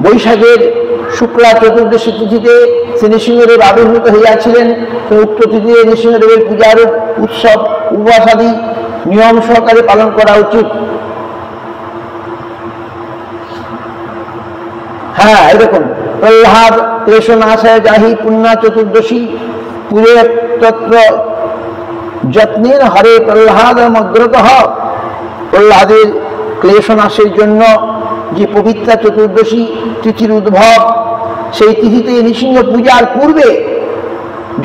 বৈশাখের শুক্লা চতুর্দশী তিথিতে শ্রী নৃসিংহদেব আবির্ভূত হইয়াছিলেন। উক্ত তিথিতে নৃসিংহদেবের পূজার উৎসব উপবাস আদি নিয়ম সহকারে পালন করা উচিত। হ্যাঁ, এরকম প্রহ্লাদ ক্লেশনাশয় যাহি পুণ্যা চতুর্দশী পুরে তত্র যত্নের হরে প্রহ্লাদ মগ্রত। প্রহ্লাদের ক্লেশনাশের জন্য যে পবিত্র চতুর্দশী তিথির উদ্ভব, সেই তিথিতে নৃসিংহ পূজার পূর্বে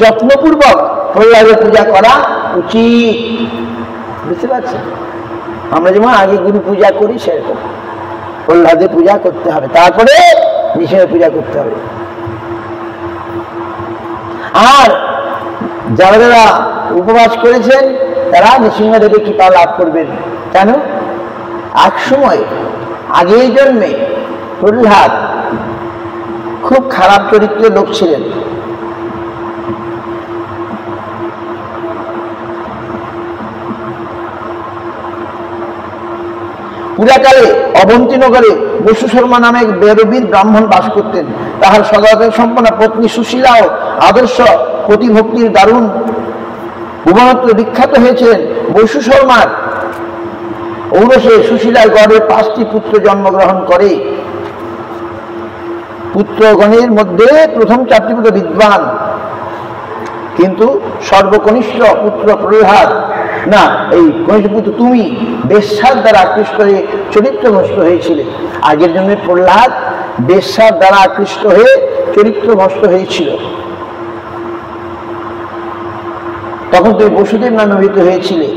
যত্নপূর্বক প্রহ্লাদের পূজা করা উচিত। বুঝতে পারছেন? আমরা যেমন আগে গুরু পূজা করি, সেরকম প্রহ্লাদের পূজা করতে হবে, তারপরে নৃসিংহের পূজা করতে হবে। আর যারা যারা উপবাস করেছেন তারা নৃসিংহদেবের কৃপা লাভ করবেন। কেন? এক সময় আগের জন্মে প্রহ্লাদ খুব খারাপ চরিত্রের লোক ছিলেন। পুরাকালে অবন্তীনগরে বসু শর্মা নামে এক বেদবিদ ব্রাহ্মণ বাস করতেন। তাহার সদাচার সম্পন্ন পত্নী সুশীলা ও আদর্শ প্রতিভক্তির দারুণ ভুবনত্র বিখ্যাত হয়েছিলেন। বসু শর্মার ঔরসে সুশীলার গড়ে 5টি পুত্র জন্মগ্রহণ করে। পুত্রগণের মধ্যে প্রথম 4টি পুত্র বিদ্বান, কিন্তু সর্বকনিষ্ঠ পুত্র প্রহ্লাদ, না, এই কনিষ্ঠ পুত্র তুমি বেশ্যার দ্বারা আকৃষ্ট হয়ে চরিত্র ভ্রষ্ট হয়েছিলে। আগের জন্য প্রহ্লাদ বেশ্যার দ্বারা আকৃষ্ট হয়ে চরিত্র ভ্রষ্ট হয়েছিল। তখন তুমি বসুদেব নামে অভিহিত হয়েছিলে।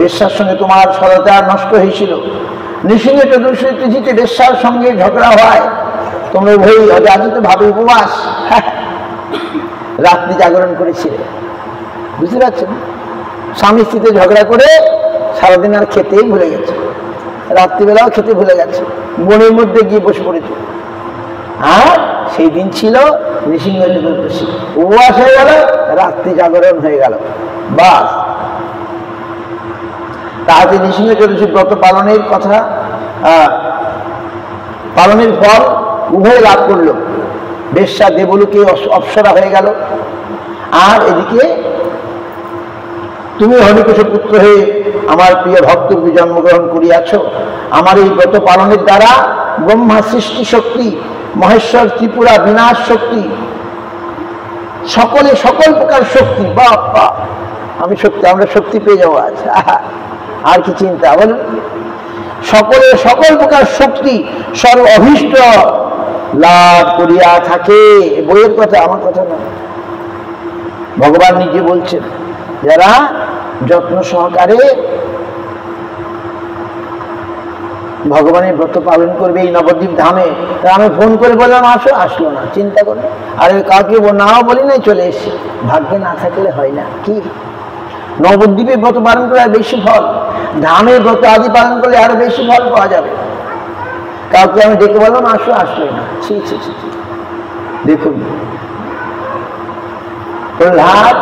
বেশ্যার সঙ্গে তোমার সদাচার নষ্ট হয়েছিল। নৃসিংহ চতুর্দশী তিথিতে বেশ্যার সঙ্গে ঝগড়া হয়। তোমরা উভয়ই অযাচিত ভাবে উপবাস রাত্রি জাগরণ করেছিলে। বুঝতে পারছেন? স্বামী স্ত্রীতে ঝগড়া করে সারাদিন আর খেতেই ভুলে গেছে, রাত্রিবেলাও খেতে ভুলে গেছে, বনের মধ্যে গিয়ে বসে পড়েছে। আর সেই দিন ছিল নৃসিংহ চতুর্দশী, উপবাস হয়ে গেল, রাত্রি জাগরণ হয়ে গেল, বাস। তাহাতে নৃসিংহ চতুর্দশী ব্রত পালনের কথা, পালনের ফল উভয় লাভ করল। বেশ্যা দেবলোকে অপ্সরা হয়ে গেল, আর এদিকে তুমি হরিকেশ পুত্র হয়ে আমার প্রিয় ভক্তকে জন্মগ্রহণ করিয়াছ। আমার এই ব্রত পালনের দ্বারা ব্রহ্মা সৃষ্টি শক্তি, মহেশ্বর ত্রিপুরা বিনাশ শক্তি, সকলে সকল প্রকার শক্তি, বাবা আমি শক্তি, আমরা শক্তি পেয়ে যাবো আজ, আর কি চিন্তা বলুন। সকলে সকল প্রকার শক্তি সর্ব অভীষ্ট লাভ করিয়া থাকে। বইয়ের কথা, আমার কথা না, ভগবান নিজে বলছেন, যারা যত্ন সহকারে ভগবানের ব্রত পালন করবে এই নবদ্বীপ ধামে। আমি ফোন করে বললাম আসো, আসলো না, চিন্তা করো। আর কাউকে নাও বলি নাই, চলে এসে। ভাগ্যে না থাকলে হয় না। কি নবদ্বীপে ব্রত পালন করলে আর বেশি ফল, ধামের ব্রত আদি পালন করলে আরো বেশি ফল পাওয়া যাবে। কাউকে আমি ডেকে বললাম আসো, আসলো না। ছি ছি ছি, দেখুন প্রহ্লাদ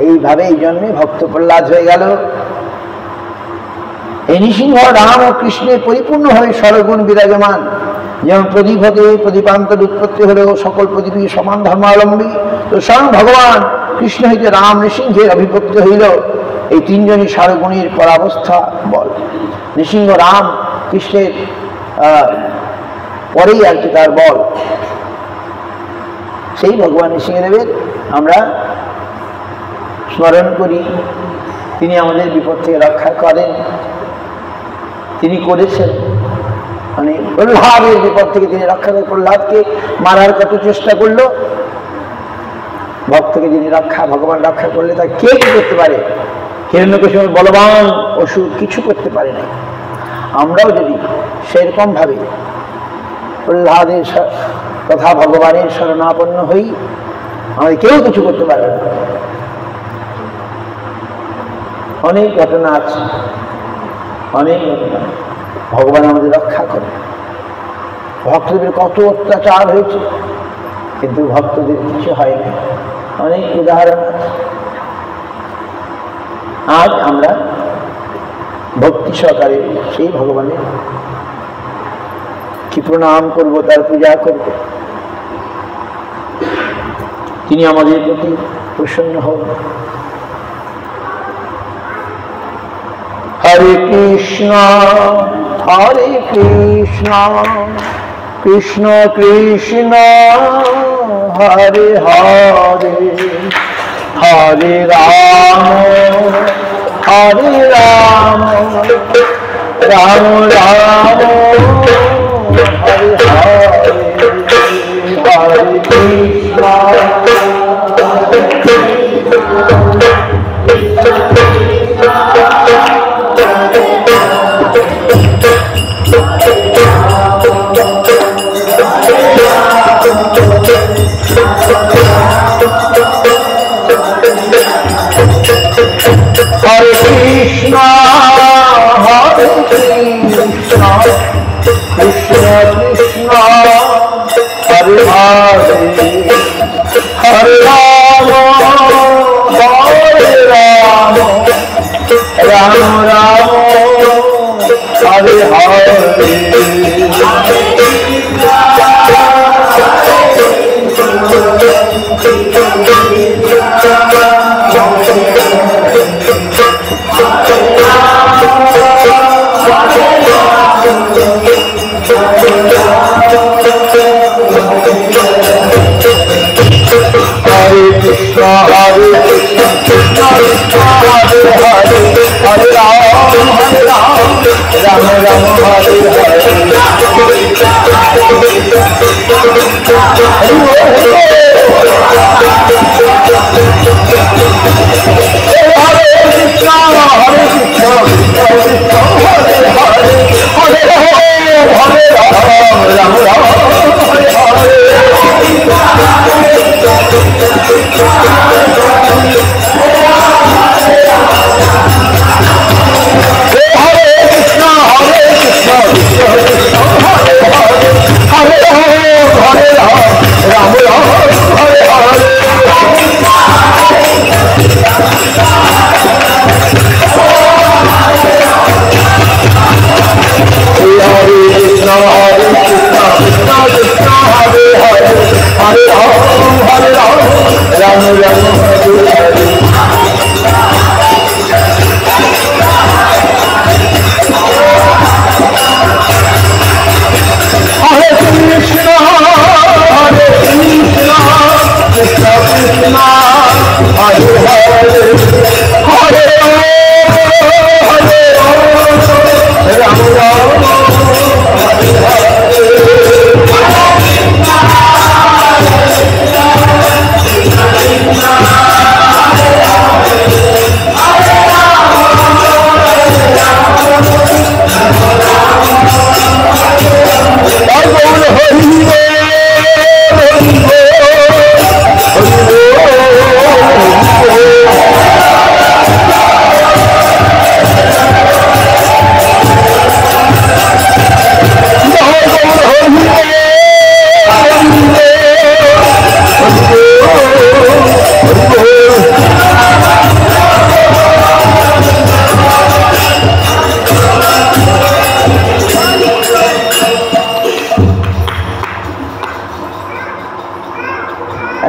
এইভাবে এই জন্মে ভক্ত প্রহ্লাদ হয়ে গেল। এই নৃসিংহ রাম ও কৃষ্ণের পরিপূর্ণভাবে সর্বগুণ বিরাজমান। যেমন প্রদীপ হতে প্রদীপান্তর উৎপত্তি হলেও সকল প্রদীপী সমান ধর্মাবলম্বী, তো স্বয়ং ভগবান কৃষ্ণ হইতে রাম নৃসিংহের অভিভক্ত হইল। এই তিনজনই সারগুণীর পরাবস্থা বল। নৃসিংহ রাম কৃষ্ণের পরেই আর কি তার বল। সেই ভগবান নৃসিংহদেবের আমরা স্মরণ করি। তিনি আমাদের বিপদ থেকে রক্ষা করেন, তিনি করেছেন। মানে প্রহ্লাদের বিপদ থেকে তিনি রক্ষা করেন। প্রহ্লাদকে মারার কত চেষ্টা করলো, ভক্তকে যিনি রক্ষা, ভগবান রক্ষা করলে তা কে কি করতে পারে? হিরণ্যকশিপুর বলবান অসুর কিছু করতে পারে না। আমরাও যদি সেরকম ভাবে প্রহ্লাদের তথা ভগবানের শরণাপন্ন হই, আমাদের কেউ কিছু করতে পারবে না। অনেক ঘটনা আছে, অনেক ঘটনা। ভগবান আমাদের রক্ষা করে। ভক্তদের কত অত্যাচার হয়েছে, কিন্তু ভক্তদের কিছু হয়নি। অনেক উদাহরণ আছে। আজ আমরা ভক্তি সহকারে সেই ভগবানের কি প্রণাম করব, তার পূজা করব, তিনি আমাদের প্রতি প্রসন্ন হন। হরে কৃষ্ণ কৃষ্ণ কৃষ্ণ হরে হরে, হরে রাম রাম রাম হরে হরে, হরে Krishna Hare Krishna, Hare Krishna, Krishna Krishna, Hare Hare, Hare Rama, Hare Rama, Rama Rama, Hare Hare. Hare Krishna, Hare Krishna, Krishna Krishna, Hare Hare, Hare Ram, Rama Rama, Hare Hare.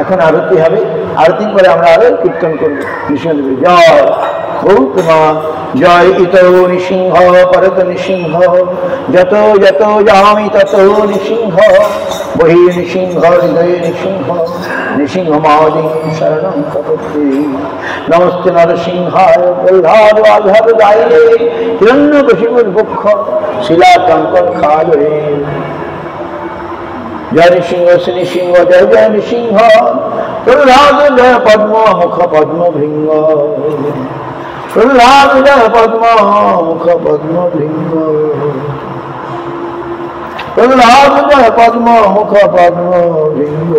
এখন আরতি হবে, আরতির পরে আমরা আরো কীর্তন করবো। নৃসিংহ জয় গৌতমা, জয় ইত নৃসিংহ পরত নৃসিংহ, যত যত যামি তত নৃসিংহ, বহি নৃসিংহ হৃদয়ে নৃসিংহ, নৃসিংহ মাদি শরণং প্রপদ্যে। নমস্তে নরসিংহায় প্রহ্লাদ আঘাত দায়িনে, হিরণ্যকশিপুর বক্ষ শিলা কঙ্কর খালয়ে। জয় নৃসিংহ শ্রী নৃসিংহ, জয় জয় নৃসিংহ, প্রহ্লাদ জয় পদ্ম মুখ পদ্ম ভৃঙ্গ, প্রহ্লাদ জয় পদ্ম মুখ পদ্ম ভৃঙ্গ, প্রহ্লাদ জয় পদ্ম মুখ পদ্ম ভৃঙ্গ,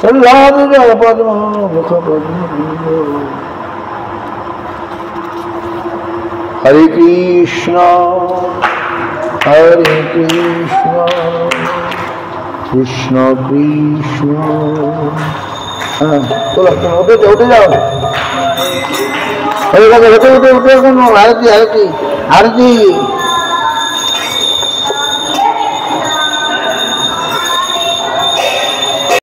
প্রহ্লাদ জয় পদ্ম মুখ পদ্ম ভৃঙ্গ। হরে কৃষ্ণ হরে কৃষ্ণ, কৃষ্ণ কৃষ্ণ। হ্যাঁ চলো উঠে যাও, হরে উঠে উঠে উঠে, আরতি আরতি আরতি।